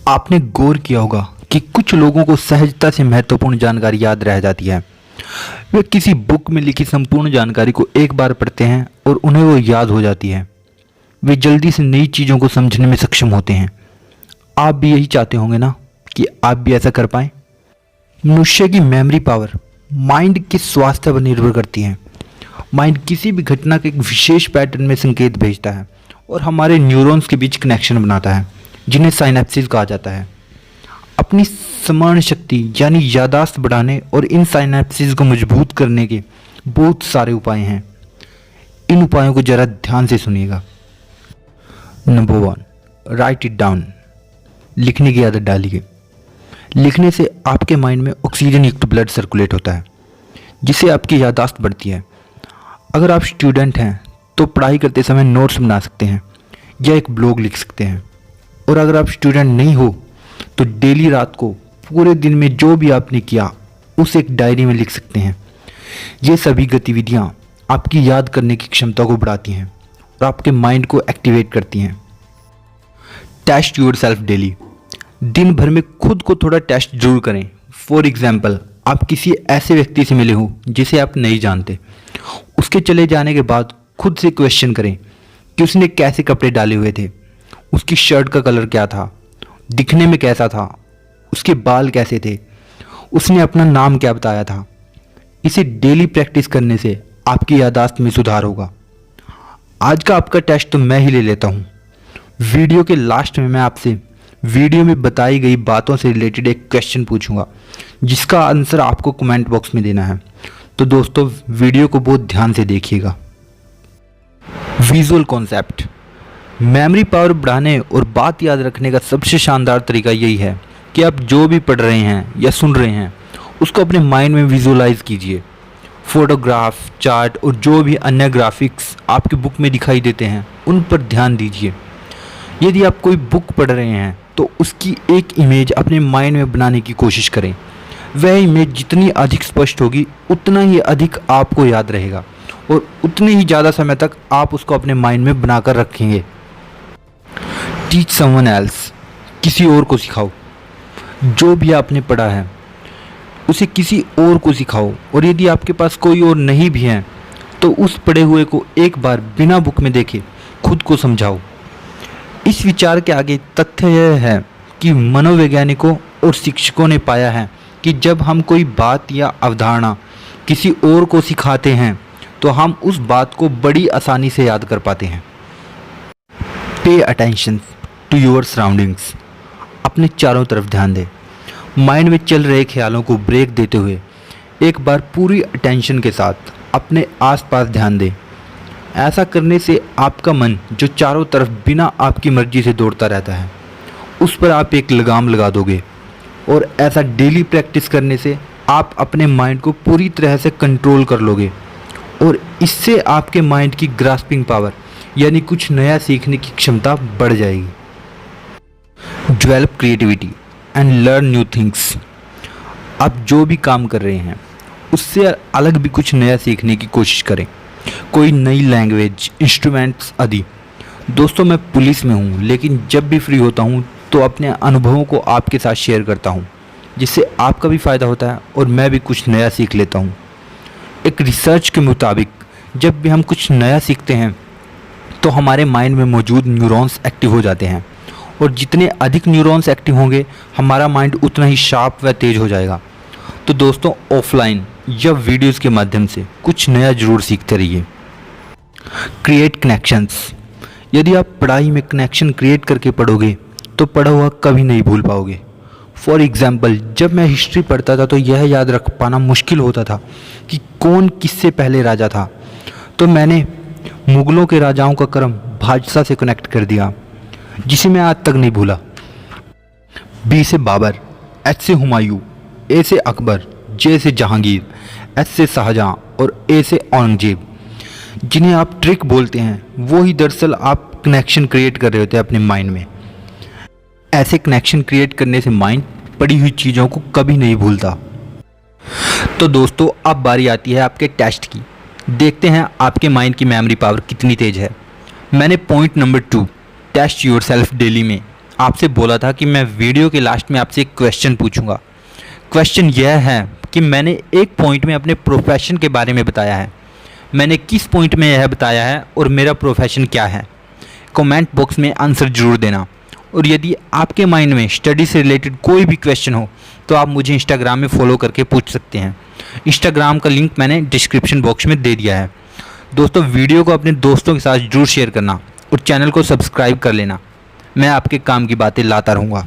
आपने गौर किया होगा कि कुछ लोगों को सहजता से महत्वपूर्ण जानकारी याद रह जाती है। वे किसी बुक में लिखी संपूर्ण जानकारी को एक बार पढ़ते हैं और उन्हें वो याद हो जाती है। वे जल्दी से नई चीज़ों को समझने में सक्षम होते हैं। आप भी यही चाहते होंगे ना कि आप भी ऐसा कर पाएं। मनुष्य की मेमोरी पावर माइंड के स्वास्थ्य पर निर्भर करती है। माइंड किसी भी घटना के एक विशेष पैटर्न में संकेत भेजता है और हमारे न्यूरॉन्स के बीच कनेक्शन बनाता है, जिन्हें साइनेप्सिस कहा जाता है। अपनी स्मरण शक्ति यानी याददाश्त बढ़ाने और इन साइनेप्सिस को मजबूत करने के बहुत सारे उपाय हैं। इन उपायों को जरा ध्यान से सुनिएगा। Number 1, right it down. लिखने की आदत डालिए। लिखने से आपके माइंड में ऑक्सीजन युक्त ब्लड सर्कुलेट होता है, जिससे आपकी याददाश्त बढ़ती है। अगर आप स्टूडेंट हैं तो पढ़ाई करते समय नोट्स बना सकते हैं या एक ब्लॉग लिख सकते हैं। और अगर आप स्टूडेंट नहीं हो तो डेली रात को पूरे दिन में जो भी आपने किया उसे एक डायरी में लिख सकते हैं। ये सभी गतिविधियाँ आपकी याद करने की क्षमता को बढ़ाती हैं और आपके माइंड को एक्टिवेट करती हैं। Test yourself daily. दिन भर में खुद को थोड़ा टेस्ट जरूर करें। फॉर एग्जाम्पल, आप किसी ऐसे व्यक्ति से मिले हो जिसे आप नहीं जानते। उसके चले जाने के बाद खुद से क्वेश्चन करें कि उसने कैसे कपड़े डाले हुए थे, उसकी शर्ट का कलर क्या था, दिखने में कैसा था, उसके बाल कैसे थे, उसने अपना नाम क्या बताया था। इसे डेली प्रैक्टिस करने से आपकी याददाश्त में सुधार होगा। आज का आपका टेस्ट तो मैं ही ले लेता हूँ। वीडियो के लास्ट में मैं आपसे वीडियो में बताई गई बातों से रिलेटेड एक क्वेश्चन पूछूंगा, जिसका आंसर आपको कमेंट बॉक्स में देना है। तो दोस्तों, वीडियो को बहुत ध्यान से देखिएगा। Visual concept. मेमोरी पावर बढ़ाने और बात याद रखने का सबसे शानदार तरीका यही है कि आप जो भी पढ़ रहे हैं या सुन रहे हैं उसको अपने माइंड में विजुअलाइज कीजिए। फोटोग्राफ, चार्ट और जो भी अन्य ग्राफिक्स आपकी बुक में दिखाई देते हैं उन पर ध्यान दीजिए। यदि आप कोई बुक पढ़ रहे हैं तो उसकी एक इमेज अपने माइंड में बनाने की कोशिश करें। वह इमेज जितनी अधिक स्पष्ट होगी उतना ही अधिक आपको याद रहेगा और उतने ही ज़्यादा समय तक आप उसको अपने माइंड में बनाकर रखेंगे। Teach someone else. किसी और को सिखाओ। जो भी आपने पढ़ा है उसे किसी और को सिखाओ, और यदि आपके पास कोई और नहीं भी है तो उस पढ़े हुए को एक बार बिना बुक में देखे खुद को समझाओ। इस विचार के आगे तथ्य यह है कि मनोवैज्ञानिकों और शिक्षकों ने पाया है कि जब हम कोई बात या अवधारणा किसी और को सिखाते हैं तो हम उस बात को बड़ी आसानी से याद कर पाते हैं। Pay attention to your surroundings. अपने चारों तरफ ध्यान दें। माइंड में चल रहे ख्यालों को ब्रेक देते हुए एक बार पूरी अटेंशन के साथ अपने आसपास ध्यान दें। ऐसा करने से आपका मन जो चारों तरफ बिना आपकी मर्जी से दौड़ता रहता है उस पर आप एक लगाम लगा दोगे। और ऐसा डेली प्रैक्टिस करने से आप अपने माइंड को पूरी तरह से कंट्रोल कर लोगे और इससे आपके माइंड की ग्रास्पिंग पावर यानी कुछ नया सीखने की क्षमता बढ़ जाएगी। Develop creativity and learn new things. आप जो भी काम कर रहे हैं उससे अलग भी कुछ नया सीखने की कोशिश करें। कोई नई लैंग्वेज, इंस्ट्रूमेंट्स आदि। दोस्तों, मैं पुलिस में हूँ, लेकिन जब भी फ्री होता हूँ तो अपने अनुभवों को आपके साथ शेयर करता हूँ, जिससे आपका भी फ़ायदा होता है और मैं भी कुछ नया सीख लेता हूँ। एक रिसर्च के मुताबिक जब भी हम कुछ नया सीखते हैं तो हमारे माइंड में मौजूद न्यूरॉन्स एक्टिव हो जाते हैं, और जितने अधिक न्यूरॉन्स एक्टिव होंगे हमारा माइंड उतना ही शार्प व तेज हो जाएगा। तो दोस्तों, ऑफलाइन या वीडियोज़ के माध्यम से कुछ नया ज़रूर सीखते रहिए। Create connections. यदि आप पढ़ाई में कनेक्शन क्रिएट करके पढ़ोगे तो पढ़ा हुआ कभी नहीं भूल पाओगे। फॉर एग्ज़ाम्पल, जब मैं हिस्ट्री पढ़ता था तो यह याद रख पाना मुश्किल होता था कि कौन किससे पहले राजा था, तो मैंने मुग़लों के राजाओं का क्रम भाषा से कनेक्ट कर दिया, जिसे मैं आज तक नहीं भूला। बी से बाबर, एच से हुमायूं, ए से अकबर, जे से जहांगीर, एस से शाहजहां और ए से औरंगजेब। जिन्हें आप ट्रिक बोलते हैं वो ही दरअसल आप कनेक्शन क्रिएट कर रहे होते हैं अपने माइंड में। ऐसे कनेक्शन क्रिएट करने से माइंड पढ़ी हुई चीज़ों को कभी नहीं भूलता। तो दोस्तों, अब बारी आती है आपके टेस्ट की। देखते हैं आपके माइंड की मेमोरी पावर कितनी तेज है। मैंने point number 2 test yourself daily में आपसे बोला था कि मैं वीडियो के लास्ट में आपसे एक क्वेश्चन पूछूंगा। क्वेश्चन यह है कि मैंने एक पॉइंट में अपने प्रोफेशन के बारे में बताया है, मैंने किस पॉइंट में यह बताया है और मेरा प्रोफेशन क्या है। कमेंट बॉक्स में आंसर ज़रूर देना। और यदि आपके माइंड में स्टडी से रिलेटेड कोई भी क्वेश्चन हो तो आप मुझे इंस्टाग्राम में फॉलो करके पूछ सकते हैं। इंस्टाग्राम का लिंक मैंने डिस्क्रिप्शन बॉक्स में दे दिया है। दोस्तों, वीडियो को अपने दोस्तों के साथ जरूर शेयर करना और चैनल को सब्सक्राइब कर लेना। मैं आपके काम की बातें लाता रहूँगा।